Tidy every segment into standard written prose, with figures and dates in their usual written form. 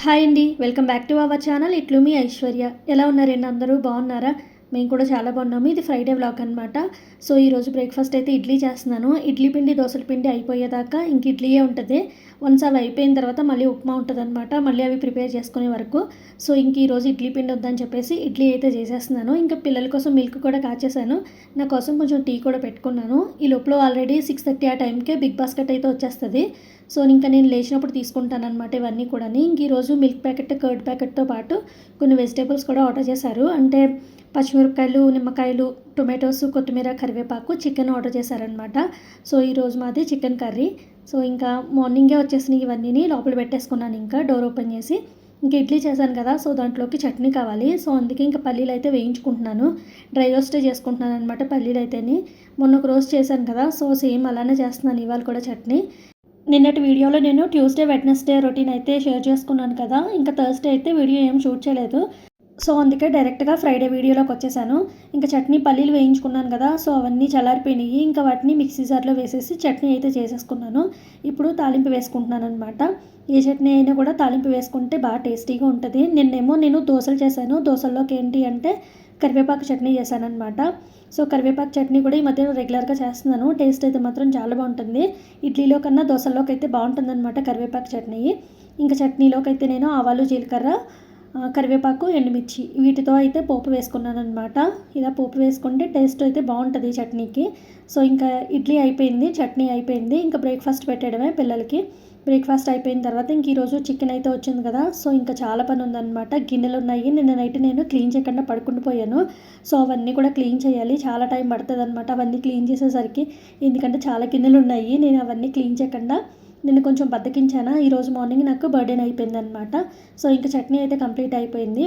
Hi అండి. Welcome back to our channel. ఇట్లు మీ ఐశ్వర్య. ఎలా ఉన్నారండి అందరూ? బాగున్నారా? మేము కూడా చాలా బాగున్నాము. ఇది ఫ్రైడే వ్లాగ్ అనమాట. సో ఈరోజు బ్రేక్ఫాస్ట్ అయితే ఇడ్లీ చేస్తున్నాను. ఇడ్లీ పిండి దోశల పిండి అయిపోయేదాకా ఇంక ఇడ్లీయే ఉంటుంది. వన్స్ అవి అయిపోయిన తర్వాత మళ్ళీ ఉప్మా ఉంటుందన్నమాట. మళ్ళీ అవి ప్రిపేర్ చేసుకునే వరకు. సో ఇంక ఈరోజు ఇడ్లీ పిండి వద్దని చెప్పేసి ఇడ్లీ అయితే చేసేస్తున్నాను. ఇంకా పిల్లల కోసం మిల్క్ కూడా కాచేసాను. నా కోసం కొంచెం టీ కూడా పెట్టుకున్నాను. ఈ లోపల ఆల్రెడీ 6:30 ఆ టైంకే బిగ్ బాస్కెట్ అయితే వచ్చేస్తుంది. సో ఇంకా నేను లేచినప్పుడు తీసుకుంటాను అనమాట ఇవన్నీ కూడా. ఇంక ఈరోజు మిల్క్ ప్యాకెట్, కర్డ్ ప్యాకెట్తో పాటు కొన్ని వెజిటేబుల్స్ కూడా ఆర్డర్ చేశారు. అంటే పచ్చిమిరపకాయలు, నిమ్మకాయలు, టొమాటోస్, కొత్తిమీర, కరివేపాకు, చికెన్ ఆర్డర్ చేశారనమాట. సో ఈరోజు మాది చికెన్ కర్రీ. సో ఇంకా మార్నింగే వచ్చేసినాయి ఇవన్నీ లోపల పెట్టేసుకున్నాను. ఇంకా డోర్ ఓపెన్ చేసి ఇంకా ఇడ్లీ చేశాను కదా, సో దాంట్లోకి చట్నీ కావాలి. సో అందుకే ఇంకా పల్లీలు అయితే వేయించుకుంటున్నాను. డ్రై రోస్టే చేసుకుంటున్నాను అనమాట పల్లీలు అయితేని. మొన్న ఒక రోజు చేశాను కదా, సో సేమ్ అలానే చేస్తున్నాను ఇవాళ కూడా చట్నీ. నిన్నటి వీడియోలో నేను ట్యూస్డే, వెడ్నెస్డే రొటీన్ అయితే షేర్ చేసుకున్నాను కదా, ఇంకా థర్స్డే అయితే వీడియో ఏం షూట్ చేయలేదు. సో అందుకే డైరెక్ట్గా ఫ్రైడే వీడియోలోకి వచ్చేసాను. ఇంకా చట్నీ పల్లీలు వేయించుకున్నాను కదా, సో అవన్నీ చల్లారిపోయినాయి. ఇంకా వాటిని మిక్సీ జార్లో వేసేసి చట్నీ అయితే చేసేసుకున్నాను. ఇప్పుడు తాలింపు వేసుకుంటున్నాను అనమాట. ఏ చట్నీ అయినా కూడా తాలింపు వేసుకుంటే బాగా టేస్టీగా ఉంటుంది. నేను దోశలు చేశాను. దోశల్లోకి ఏంటి అంటే కరివేపాకు చట్నీ చేశానమాట. సో కరివేపాకు చట్నీ కూడా ఈ మధ్య రెగ్యులర్గా చేస్తున్నాను. టేస్ట్ అయితే మాత్రం చాలా బాగుంటుంది. ఇడ్లీలో కన్నా దోశల్లోకి అయితే బాగుంటుందన్నమాట కరివేపాకు చట్నీ. ఇంకా చట్నీలోకి అయితే నేను ఆవాలు, జీలకర్ర, కరివేపాకు, ఎండుమిర్చి వీటితో అయితే పోపు వేసుకున్నాను అనమాట. ఇలా పోపు వేసుకుంటే టేస్ట్ అయితే బాగుంటుంది చట్నీకి. సో ఇంకా ఇడ్లీ అయిపోయింది, చట్నీ అయిపోయింది. ఇంకా బ్రేక్ఫాస్ట్ పెట్టడమే పిల్లలకి. బ్రేక్ఫాస్ట్ అయిపోయిన తర్వాత ఇంక ఈరోజు చికెన్ అయితే వచ్చింది కదా, సో ఇంకా చాలా పని ఉందన్నమాట. గిన్నెలు ఉన్నాయి. నిన్న నైట్ నేను క్లీన్ చేయకుండా పడుకుంటూ పోయాను. సో అవన్నీ కూడా క్లీన్ చేయాలి. చాలా టైం పడుతుంది అనమాట అవన్నీ క్లీన్ చేసేసరికి. ఎందుకంటే చాలా గిన్నెలు ఉన్నాయి. నేను అవన్నీ క్లీన్ చేయకుండా నేను కొంచెం బద్దకించాను. ఈరోజు మార్నింగ్ నాకు బర్త్డే అయిపోయింది అనమాట. సో ఇంకా చట్నీ అయితే కంప్లీట్ అయిపోయింది.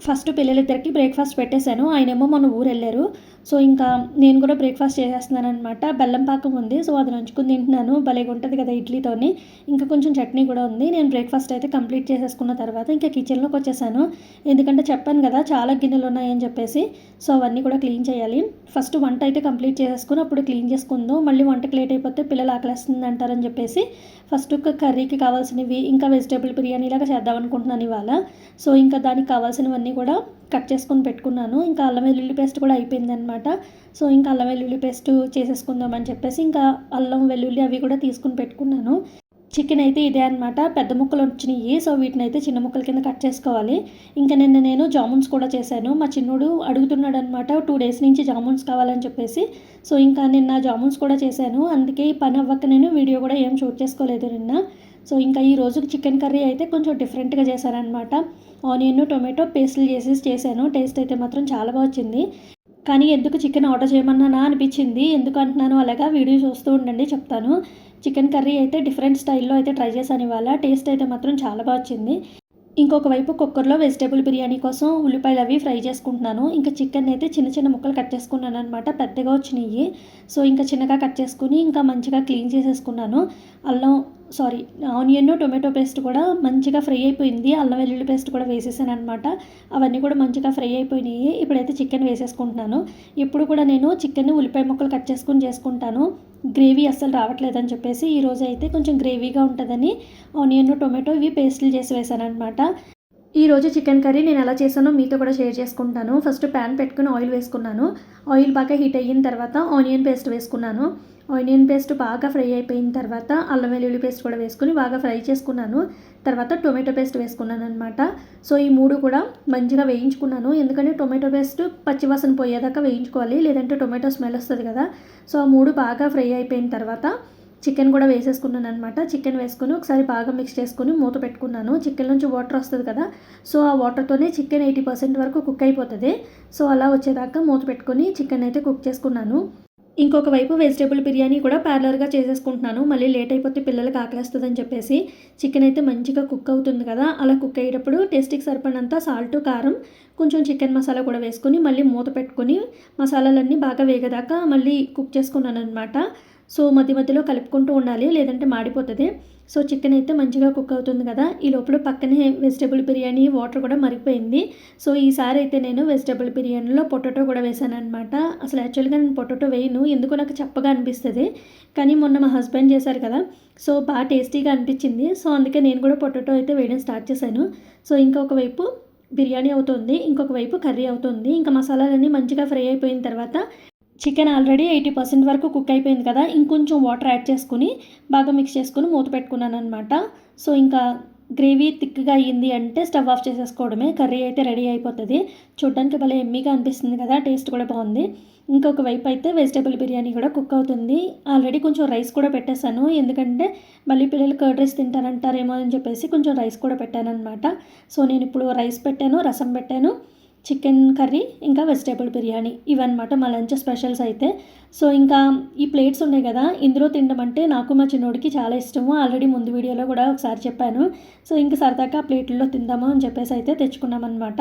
ఫస్ట్ పిల్లలిద్దరికి బ్రేక్ఫాస్ట్ పెట్టేశాను. ఆయనేమో మన ఊరు వెళ్ళారు. సో ఇంకా నేను కూడా బ్రేక్ఫాస్ట్ చేసేస్తున్నాను అనమాట. బెల్లం పాకం ఉంది, సో అది నంచుకుని తింటున్నాను. భలేగా ఉంటుంది కదా ఇడ్లీతోని. ఇంకా కొంచెం చట్నీ కూడా ఉంది. నేను బ్రేక్ఫాస్ట్ అయితే కంప్లీట్ చేసేసుకున్న తర్వాత ఇంకా కిచెన్లోకి వచ్చేసాను. ఎందుకంటే చెప్పాను కదా చాలా గిన్నెలు ఉన్నాయని చెప్పేసి. సో అవన్నీ కూడా క్లీన్ చేయాలి. ఫస్ట్ వంట అయితే కంప్లీట్ చేసేసుకుని అప్పుడు క్లీన్ చేసుకుందాం. మళ్ళీ వంటకి లేట్ అయిపోతే పిల్లలు ఆకలేస్తుంది అంటారని చెప్పేసి ఫస్ట్ కర్రీకి కావాల్సినవి ఇంకా వెజిటేబుల్ బిర్యానీ లాగా చేద్దాం అనుకుంటున్నాను ఇవాళ. సో ఇంకా దానికి కావాల్సినవన్నీ కూడా కట్ చేసుకొని పెట్టుకున్నాను. ఇంకా అల్లం వెల్లుల్లి పేస్ట్ కూడా అయిపోయిందనమాట. సో ఇంకా అల్లం వెల్లుల్లి పేస్ట్ చేసేసుకుందామని చెప్పేసి ఇంకా అల్లం వెల్లుల్లి అవి కూడా తీసుకుని పెట్టుకున్నాను. చికెన్ అయితే ఇదే అనమాట. పెద్ద ముక్కలు వచ్చినాయి. సో వీటిని అయితే చిన్న ముక్కల కింద కట్ చేసుకోవాలి. ఇంకా నిన్న నేను జామున్స్ కూడా చేశాను. మా చిన్నోడు అడుగుతున్నాడు అనమాట 2 డేస్ నుంచి జామున్స్ కావాలని చెప్పేసి. సో ఇంకా నిన్న జామున్స్ కూడా చేశాను. అందుకే ఈ పని అవ్వక నేను వీడియో కూడా ఏం షూట్ చేసుకోలేదు నిన్న. సో ఇంకా ఈ రోజు చికెన్ కర్రీ అయితే కొంచెం డిఫరెంట్గా చేశారనమాట. ఆనియన్, టొమాటో పేస్టులు చేశాను. టేస్ట్ అయితే మాత్రం చాలా బాగా వచ్చింది. కానీ ఎందుకు చికెన్ ఆర్డర్ చేయమన్నానా అనిపించింది. ఎందుకు అంటున్నాను అలాగా వీడియో చూస్తూ ఉండండి చెప్తాను. చికెన్ కర్రీ అయితే డిఫరెంట్ స్టైల్లో అయితే ట్రై చేశాను ఇవాళ. టేస్ట్ అయితే మాత్రం చాలా బాగా వచ్చింది. ఇంకొక వైపు కుక్కర్లో వెజిటేబుల్ బిర్యానీ కోసం ఉల్లిపాయలు అవి ఫ్రై చేసుకుంటున్నాను. ఇంకా చికెన్ అయితే చిన్న చిన్న ముక్కలు కట్ చేసుకున్నాను అనమాట. పెద్దగా వచ్చినాయి. సో ఇంకా చిన్నగా కట్ చేసుకుని ఇంకా మంచిగా క్లీన్ చేసేసుకున్నాను. ఆనియన్, టొమాటో పేస్ట్ కూడా మంచిగా ఫ్రై అయిపోయింది. అల్లం వెల్లుల్లి పేస్ట్ కూడా వేసేసాను అనమాట. అవన్నీ కూడా మంచిగా ఫ్రై అయిపోయినాయి. ఇప్పుడైతే చికెన్ వేసేసుకుంటున్నాను. ఇప్పుడు కూడా నేను చికెన్ ఉల్లిపాయ ముక్కలు కట్ చేసుకుంటాను. గ్రేవీ అస్సలు రావట్లేదని చెప్పేసి ఈరోజు అయితే కొంచెం గ్రేవీగా ఉంటుందని ఆనియన్, టొమాటో ఇవి పేస్టులు చేసి వేసాను అనమాట. ఈరోజు చికెన్ కర్రీ నేను ఎలా చేశానో మీతో కూడా షేర్ చేసుకుంటాను. ఫస్ట్ ప్యాన్ పెట్టుకుని ఆయిల్ వేసుకున్నాను. ఆయిల్ బాగా హీట్ అయిన తర్వాత ఆనియన్ పేస్ట్ వేసుకున్నాను. ఆనియన్ పేస్ట్ బాగా ఫ్రై అయిపోయిన తర్వాత అల్లం వెల్లుల్లి పేస్ట్ కూడా వేసుకుని బాగా ఫ్రై చేసుకున్నాను. తర్వాత టొమాటో పేస్ట్ వేసుకున్నాను అనమాట. సో ఈ 3 కూడా మంచిగా వేయించుకున్నాను. ఎందుకంటే టొమాటో పేస్ట్ పచ్చివాసన పోయేదాకా వేయించుకోవాలి, లేదంటే టొమాటో స్మెల్ వస్తుంది కదా. సో ఆ 3 బాగా ఫ్రై అయిపోయిన తర్వాత చికెన్ కూడా వేసేసుకున్నాను అనమాట. చికెన్ వేసుకుని ఒకసారి బాగా మిక్స్ చేసుకుని మూత పెట్టుకున్నాను. చికెన్ నుంచి వాటర్ వస్తుంది కదా, సో ఆ వాటర్తోనే చికెన్ 80% వరకు కుక్ అయిపోతుంది. సో అలా వచ్చేదాకా మూత పెట్టుకొని చికెన్ అయితే కుక్ చేసుకున్నాను. ఇంకొక వైపు వెజిటేబుల్ బిర్యానీ కూడా ప్యారలర్గా చేసేసుకుంటున్నాను. మళ్ళీ లేట్ అయిపోతే పిల్లలకి ఆకలేస్తుందని చెప్పేసి. చికెన్ అయితే మంచిగా కుక్ అవుతుంది కదా, అలా కుక్ అయ్యేటప్పుడు టేస్ట్కి సరిపడినంత సాల్ట్, కారం, కొంచెం చికెన్ మసాలా కూడా వేసుకొని మళ్ళీ మూత పెట్టుకొని మసాలాలన్నీ బాగా వేగదాకా మళ్ళీ కుక్ చేసుకున్నాను అనమాట. సో మధ్య మధ్యలో కలుపుకుంటూ ఉండాలి, లేదంటే మాడిపోతుంది. సో చికెన్ అయితే మంచిగా కుక్ అవుతుంది కదా. ఈ లోపల పక్కనే వెజిటేబుల్ బిర్యానీ వాటర్ కూడా మరిగిపోయింది. సో ఈసారి అయితే నేను వెజిటేబుల్ బిర్యానీలో పొటాటో కూడా వేసాను అనమాట. అసలు యాక్చువల్గా నేను పొటాటో వేయను, ఎందుకో నాకు చప్పగా అనిపిస్తుంది. కానీ మొన్న మా హస్బెండ్ చేశారు కదా, సో బాగా టేస్టీగా అనిపించింది. సో అందుకే నేను కూడా పొటాటో అయితే వేయడం స్టార్ట్ చేశాను. సో ఇంకొక వైపు బిర్యానీ అవుతుంది, ఇంకొక వైపు కర్రీ అవుతుంది. ఇంకా మసాలాలన్నీ మంచిగా ఫ్రై అయిపోయిన తర్వాత చికెన్ ఆల్రెడీ 80% వరకు కుక్ అయిపోయింది కదా, ఇంకొంచెం వాటర్ యాడ్ చేసుకుని బాగా మిక్స్ చేసుకుని మూత పెట్టుకున్నాను అనమాట. సో ఇంకా గ్రేవీ థిక్గా అయ్యింది అంటే స్టవ్ ఆఫ్ చేసేసుకోవడమే, కర్రీ అయితే రెడీ అయిపోతుంది. చూడడానికి భలే ఎమ్మీగా అనిపిస్తుంది కదా, టేస్ట్ కూడా బాగుంది. ఇంకొక వైపు అయితే వెజిటేబుల్ బిర్యానీ కూడా కుక్ అవుతుంది. ఆల్రెడీ కొంచెం రైస్ కూడా పెట్టేశాను, ఎందుకంటే మళ్ళీ పిల్లలు కర్డ్ రైస్ తింటారంటారేమో అని చెప్పేసి కొంచెం రైస్ కూడా పెట్టాను అనమాట. సో నేను ఇప్పుడు రైస్ పెట్టాను, రసం పెట్టాను, చికెన్ కర్రీ, ఇంకా వెజిటేబుల్ బిర్యానీ, ఇవన్నమాట మా లంచ్ స్పెషల్స్ అయితే. సో ఇంకా ఈ ప్లేట్స్ ఉన్నాయి కదా, ఇందులో తినడం అంటే నాకు మా చిన్నోడికి చాలా ఇష్టము. ఆల్రెడీ ముందు వీడియోలో కూడా ఒకసారి చెప్పాను. సో ఇంకా సరదాగా ఆ ప్లేట్లలో తిందాము అని చెప్పేసి అయితే తెచ్చుకున్నాం అనమాట.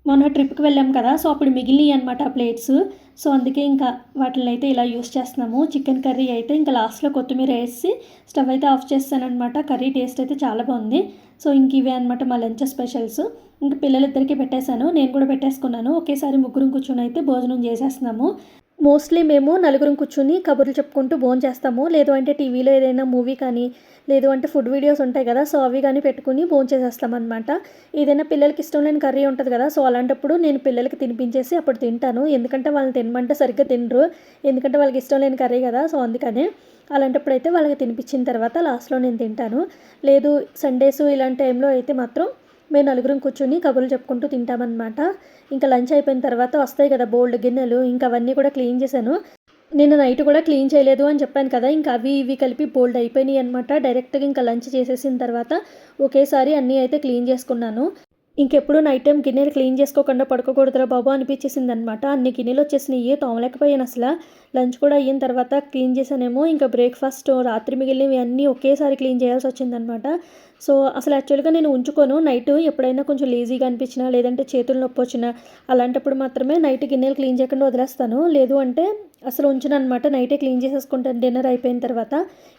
మొన్న ట్రిప్కి వెళ్ళాం కదా, సో అప్పుడు మిగిలినవి అనమాట ఆ ప్లేట్స్. సో అందుకే ఇంకా వాటిని అయితే ఇలా యూస్ చేస్తున్నాము. చికెన్ కర్రీ అయితే ఇంకా లాస్ట్లో కొత్తిమీర వేసి స్టవ్ అయితే ఆఫ్ చేస్తానమాట. కర్రీ టేస్ట్ అయితే చాలా బాగుంది. సో ఇంక ఇవే అనమాట మా లంచ్ స్పెషల్స్. ఇంకా పిల్లలిద్దరికీ పెట్టేశాను, నేను కూడా పెట్టేసుకున్నాను. ఒకేసారి ముగ్గురం కూర్చొని అయితే భోజనం చేసేస్తున్నాము. మోస్ట్లీ మేము నలుగురం కూర్చుని కబుర్లు చెప్పుకుంటూ భోజనం చేస్తాము. లేదు అంటే టీవీలో ఏదైనా మూవీ కానీ, లేదు అంటే ఫుడ్ వీడియోస్ ఉంటాయి కదా, సో అవి కానీ పెట్టుకుని భోజనం చేసేస్తామన్నమాట. ఏదైనా పిల్లలకి ఇష్టం లేని కర్రీ ఉంటుంది కదా, సో అలాంటప్పుడు నేను పిల్లలకి తినిపించేసి అప్పుడు తింటాను. ఎందుకంటే వాళ్ళని తినమంటే సరిగ్గా తినరు, ఎందుకంటే వాళ్ళకి ఇష్టం లేని కర్రీ కదా, సో అందుకనే అలాంటప్పుడు అయితే వాళ్ళకి తినిపించిన తర్వాత లాస్ట్లో నేను తింటాను. లేదు సండేస్ ఇలాంటి టైంలో అయితే మాత్రం మేము నలుగురం కూర్చొని కబుర్లు చెప్పుకుంటూ తింటామన్నమాట. ఇంకా లంచ్ అయిపోయిన తర్వాత వస్తాయి కదా బోల్డ్ గిన్నెలు, ఇంకా అవన్నీ కూడా క్లీన్ చేశాను. నేను నైట్ కూడా క్లీన్ చేయలేదు అని చెప్పాను కదా, ఇంకా అవి ఇవి కలిపి బోల్డ్ అయిపోయినాయి అనమాట. డైరెక్ట్గా ఇంకా లంచ్ చేసేసిన తర్వాత ఒకేసారి అన్నీ అయితే క్లీన్ చేసుకున్నాను. ఇంకెప్పుడు నైట్ టైం గిన్నెలు క్లీన్ చేసుకోకుండా పడుకోకూడదురా బాబు అనిపించేసింది అనమాట. అన్ని గిన్నెలు వచ్చేసినాయి, తోమలేకపోయాను అసలు. లంచ్ కూడా అయిన తర్వాత క్లీన్ చేశానేమో, ఇంకా బ్రేక్ఫాస్ట్ రాత్రి మిగిలినవి అన్నీ ఒకేసారి క్లీన్ చేయాల్సి వచ్చిందనమాట. సో అసలు యాక్చువల్గా నేను ఉంచుకోను, నైట్ ఎప్పుడైనా కొంచెం లేజీగా అనిపించినా, లేదంటే చేతులు నొప్పి వచ్చినా, అలాంటప్పుడు మాత్రమే నైట్ గిన్నెలు క్లీన్ చేయకుండా వదిలేస్తాను. లేదు అంటే అసలు ఉంచను అనమాట, నైటే క్లీన్ చేసేసుకుంటాను డిన్నర్ అయిపోయిన తర్వాత.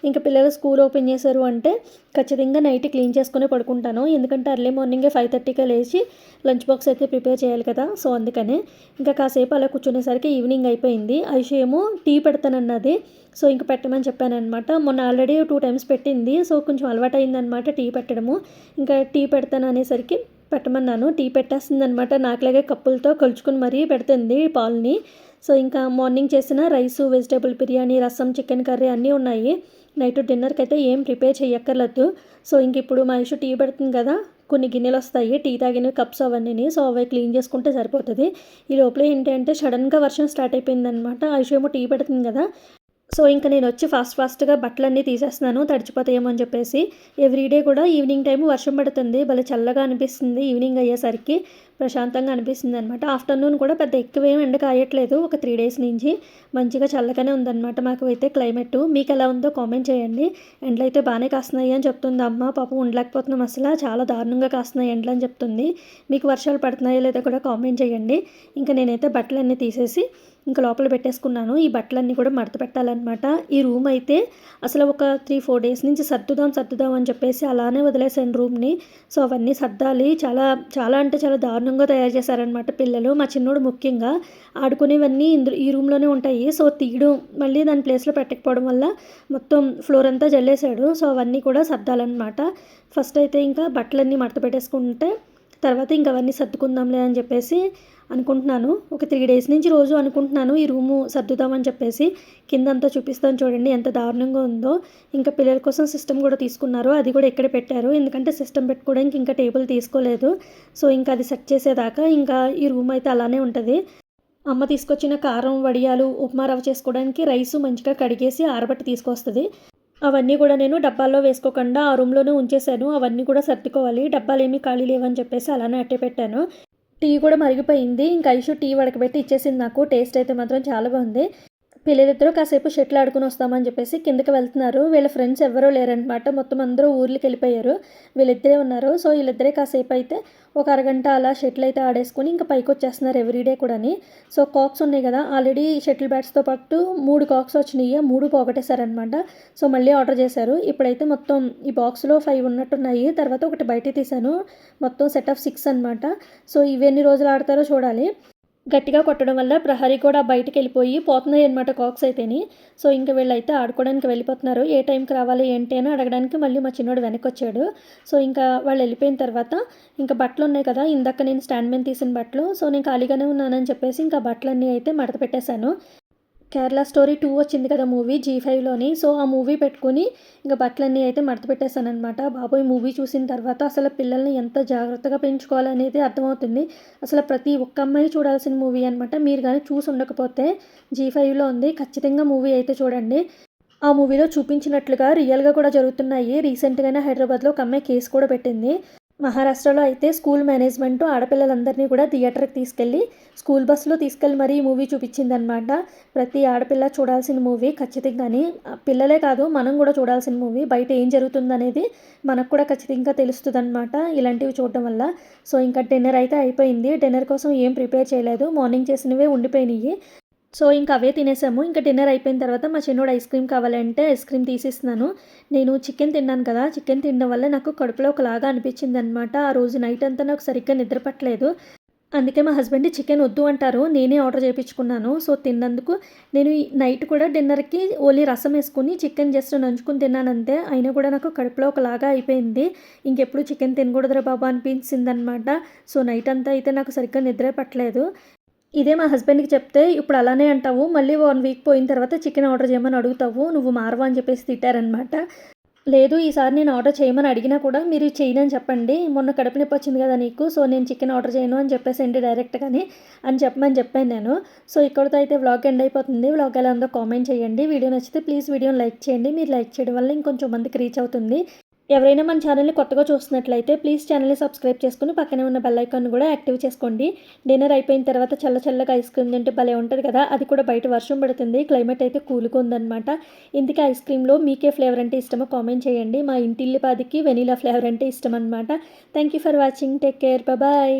ఇంకా పిల్లలు స్కూల్ ఓపెన్ చేశారు అంటే ఖచ్చితంగా నైట్ క్లీన్ చేసుకుని పడుకుంటాను. ఎందుకంటే అర్లీ మార్నింగే 5:30కే లేచి లంచ్ బాక్స్ అయితే ప్రిపేర్ చేయాలి కదా, సో అందుకనే ఇంకా కాసేపు అలా కూర్చునేసరికి ఈవినింగ్ అయిపోయింది. ఐషు ఏమో టీ పెడతానన్నది, సో ఇంక పెట్టమని చెప్పాను అనమాట. మొన్న ఆల్రెడీ 2 టైమ్స్ పెట్టింది, సో కొంచెం అలవాటు అయిందనమాట టీ పెట్టడము. ఇంకా టీ పెడతాను అనేసరికి పెట్టమన్నాను. టీ పెట్టేస్తుంది అనమాట, నాకులాగే కప్పులతో కలుచుకుని మరీ పెడుతుంది పాలని. సో ఇంకా మార్నింగ్ చేసిన రైసు, వెజిటేబుల్ బిర్యానీ, రసం, చికెన్ కర్రీ అన్నీ ఉన్నాయి. నైట్ డిన్నర్కి అయితే ఏం ప్రిపేర్ చేయక్కర్లేదు. సో ఇంక ఇప్పుడు మా ఇష్యూ టీ పెడుతుంది కదా, కొన్ని గిన్నెలు వస్తాయి టీ తాగిన కప్స్ అవన్నీ, సో అవి క్లీన్ చేసుకుంటే సరిపోతుంది. ఈ లోపల ఏంటి అంటే సడన్గా వర్షం స్టార్ట్ అయిపోయిందనమాట. ఐషు ఏమో టీ పెడుతుంది కదా, సో ఇంకా నేను వచ్చి ఫాస్ట్గా బట్టలన్నీ తీసేస్తున్నాను, తడిచిపోతాయేమో అని చెప్పేసి. ఎవ్రీడే కూడా ఈవినింగ్ టైం వర్షం పడుతుంది, భలే చల్లగా అనిపిస్తుంది. ఈవినింగ్ అయ్యేసరికి ప్రశాంతంగా అనిపిస్తుంది అనమాట. ఆఫ్టర్నూన్ కూడా పెద్ద ఎక్కువేం ఎండ కాయట్లేదు, ఒక 3 డేస్ నుంచి మంచిగా చల్లగానే ఉందన్నమాట మాకు అయితే క్లైమేట్. మీకు ఎలా ఉందో కామెంట్ చేయండి. ఎండలు అయితే బాగానే కాస్తున్నాయి అని చెప్తుంది అమ్మ, పాపం ఉండలేకపోతున్నాం అసలు, చాలా దారుణంగా కాస్తున్నాయి ఎండలు అని చెప్తుంది. మీకు వర్షాలు పడుతున్నాయో లేదో కూడా కామెంట్ చేయండి. ఇంకా నేనైతే బట్టలన్నీ తీసేసి ఇంకా లోపల పెట్టేసుకున్నాను. ఈ బట్టలన్నీ కూడా మడత పెట్టాలన్నమాట. ఈ రూమ్ అయితే అసలు ఒక 3-4 డేస్ నుంచి సర్దుదాం అని చెప్పేసి అలానే వదిలేసాను రూమ్ని. సో అవన్నీ సర్దాలి, చాలా చాలా అంటే చాలా దారుణంగా తయారు చేశారనమాట పిల్లలు. మా చిన్నోడు ముఖ్యంగా ఆడుకునేవన్నీ ఈ రూమ్లోనే ఉంటాయి. సో తీయడం మళ్ళీ దాని ప్లేస్లో పెట్టకపోవడం వల్ల మొత్తం ఫ్లోర్ అంతా జల్లేశాడు. సో అవన్నీ కూడా సర్దాలన్నమాట. ఫస్ట్ అయితే ఇంకా బట్టలన్నీ మడత పెట్టేసుకుంటే తర్వాత ఇంక అవన్నీ సర్దుకుందాంలే అని చెప్పేసి అనుకుంటున్నాను. ఒక 3 డేస్ నుంచి రోజు అనుకుంటున్నాను ఈ రూము సర్దుదామని చెప్పేసి. కిందంతా చూపిస్తాను చూడండి ఎంత దారుణంగా ఉందో. ఇంకా పిల్లల కోసం సిస్టమ్ కూడా తీసుకున్నారు, అది కూడా ఇక్కడే పెట్టారు. ఎందుకంటే సిస్టమ్ పెట్టుకోవడానికి ఇంకా టేబుల్ తీసుకోలేదు. సో ఇంకా అది సెట్ చేసేదాకా ఇంకా ఈ రూమ్ అయితే అలానే ఉంటుంది. అమ్మ తీసుకొచ్చిన కారం, వడియాలు, ఉప్మా రవ్వ చేసుకోవడానికి రైసు మంచిగా కడిగేసి ఆరబెట్టి తీసుకొస్తుంది. అవన్నీ కూడా నేను డబ్బాల్లో వేసుకోకుండా ఆ రూమ్లోనే ఉంచేశాను. అవన్నీ కూడా సర్దుకోవాలి, డబ్బాలు ఏమీ ఖాళీ లేవని చెప్పేసి అలానే అట్టే పెట్టాను. టీ కూడా మరిగిపోయింది. ఇంకా ఐషు టీ వడకబెట్టి ఇచ్చేసింది నాకు. టేస్ట్ అయితే మాత్రం చాలా బాగుంది. వీళ్ళిద్దరూ కాసేపు షటిల్ ఆడుకుని వస్తామని చెప్పేసి కిందకి వెళ్తున్నారు. వీళ్ళ ఫ్రెండ్స్ ఎవరూ లేరనమాట. మొత్తం అందరూ ఊర్లకి వెళ్ళిపోయారు. వీళ్ళిద్దరే ఉన్నారు. సో వీళ్ళిద్దరే కాసేపు అయితే ఒక అరగంట అలా షటిల్ అయితే ఆడేసుకొని ఇంకా పైకి వచ్చేస్తున్నారు ఎవ్రీడే కూడాని. సో కాక్స్ ఉన్నాయి కదా, ఆల్రెడీ షటిల్ బ్యాట్స్తో పాటు 3 కాక్స్ వచ్చినాయి. 3 పోగొట్టేశారనమాట. సో మళ్ళీ ఆర్డర్ చేశారు. ఇప్పుడైతే మొత్తం ఈ బాక్స్లో 5 ఉన్నట్టున్నాయి. తర్వాత ఒకటి బయట తీశాను. మొత్తం సెట్ ఆఫ్ 6 అనమాట. సో ఇవి ఎన్ని రోజులు ఆడతారో చూడాలి. గట్టిగా కొట్టడం వల్ల ప్రహరీ కూడా బయటికి వెళ్ళిపోయి పోతున్నాయి అనమాట కాక్స్ అయితేని. సో ఇంకా వీళ్ళైతే ఆడుకోవడానికి వెళ్ళిపోతున్నారు. ఏ టైంకి రావాలి ఏంటి అని అడగడానికి మళ్ళీ మా చిన్నోడు వెనక్కి వచ్చాడు. సో ఇంకా వాళ్ళు వెళ్ళిపోయిన తర్వాత ఇంకా బట్టలు ఉన్నాయి కదా, ఇందాక నేను స్టాండ్ మీద తీసిన బట్టలు. సో నేను ఖాళీగానే ఉన్నానని చెప్పేసి ఇంకా బట్టలన్నీ అయితే మడత పెట్టేశాను. కేరళ స్టోరీ 2 వచ్చింది కదా మూవీ జీ5లోని. సో ఆ మూవీ పెట్టుకుని ఇంకా బట్టలన్నీ అయితే మడత పెట్టేశానమాట. బాబోయ్, మూవీ చూసిన తర్వాత అసలు పిల్లల్ని ఎంత జాగ్రత్తగా పెంచుకోవాలనేది అర్థమవుతుంది. అసలు ప్రతి ఒక్క అమ్మాయి చూడాల్సిన మూవీ అనమాట. మీరు కానీ చూసి ఉండకపోతే జీ5లో ఉంది, ఖచ్చితంగా మూవీ అయితే చూడండి. ఆ మూవీలో చూపించినట్లుగా రియల్గా కూడా జరుగుతున్నాయి. రీసెంట్గానే హైదరాబాద్లో ఒక అమ్మాయి కేసు కూడా పెట్టింది. మహారాష్ట్రలో అయితే స్కూల్ మేనేజ్మెంట్ ఆడపిల్లలందరినీ కూడా థియేటర్కి తీసుకెళ్ళి స్కూల్ బస్సులో తీసుకెళ్ళి మరీ ఈ మూవీ చూపించిందనమాట. ప్రతి ఆడపిల్ల చూడాల్సిన మూవీ ఖచ్చితంగాని. పిల్లలే కాదు, మనం కూడా చూడాల్సిన మూవీ. బయట ఏం జరుగుతుందనేది మనకు కూడా ఖచ్చితంగా తెలుస్తుంది అనమాట ఇలాంటివి చూడడం వల్ల. సో ఇంకా డిన్నర్ అయితే అయిపోయింది. డిన్నర్ కోసం ఏం ప్రిపేర్ చేయలేదు, మార్నింగ్ చేసినవే ఉండిపోయినాయి. సో ఇంకా అవే తినేసాము. ఇంకా డిన్నర్ అయిపోయిన తర్వాత మా చిన్నోడు ఐస్ క్రీమ్ కావాలంటే ఐస్ క్రీమ్ తీసిస్తున్నాను. నేను చికెన్ తిన్నాను కదా, చికెన్ తినడం వల్ల నాకు కడుపులో ఒకలాగా అనిపించింది అనమాట. ఆ రోజు నైట్ అంతా నాకు సరిగ్గా నిద్ర పట్టలేదు. అందుకే మా హస్బెండ్ చికెన్ వద్దు అంటారు, నేనే ఆర్డర్ చేయించుకున్నాను. సో తిన్నందుకు నేను ఈ నైట్ కూడా డిన్నర్కి ఓన్లీ రసం వేసుకుని చికెన్ జస్ట్ నంచుకుని తిన్నాను అంతే. అయినా కూడా నాకు కడుపులో ఒకలాగా అయిపోయింది. ఇంకెప్పుడు చికెన్ తినకూడదురా బాబా అనిపించింది అనమాట. సో నైట్ అంతా అయితే నాకు సరిగ్గా నిద్రే పట్టలేదు. ఇదే మా హస్బెండ్కి చెప్తే, ఇప్పుడు అలానే అంటావు, మళ్ళీ 1 వీక్ పోయిన తర్వాత చికెన్ ఆర్డర్ చేయమని అడుగుతావు, నువ్వు మారవా అని చెప్పేసి తిట్టారనమాట. లేదు, ఈసారి నేను ఆర్డర్ చేయమని అడిగినా కూడా మీరు చేయనని చెప్పండి. మొన్న కడుపు నొప్పి వచ్చింది కదా నీకు, సో నేను చికెన్ ఆర్డర్ చేయను అని చెప్పేసండి డైరెక్ట్గాని అని చెప్పమని చెప్పాను నేను. సో ఇక్కడితో అయితే వ్లాగ్ ఎండ్ అయిపోతుంది. వ్లాగ్ ఎలా ఉందో కామెంట్ చేయండి. వీడియో నచ్చితే ప్లీజ్ వీడియోని లైక్ చేయండి. మీరు లైక్ చేయడం వల్ల ఇంకొంచెం మందికి రీచ్ అవుతుంది. ఎవరైనా మన ఛానల్ని కొత్తగా చూస్తున్నట్లయితే ప్లీజ్ ఛానల్ని సబ్స్క్రైబ్ చేసుకుని పక్కనే ఉన్న బెల్ ఐకాన్ కూడా యాక్టివ్ చేసుకోండి. డిన్నర్ అయిపోయిన తర్వాత చల్లగా ఐస్ క్రీమ్ తింటే భలే ఉంటుంది కదా. అది కూడా బయట వర్షం పడుతుంది, క్లైమేట్ అయితే కూల్గా ఉందన్నమాట. ఇందుకే ఐస్ క్రీమ్లో మీకే ఫ్లేవర్ అంటే ఇష్టమో కామెంట్ చేయండి. మా ఇంటిల్లిపాదికి వెనీలా ఫ్లేవర్ అంటే ఇష్టం అనమాట. Thank you for watching. Take care. Bye.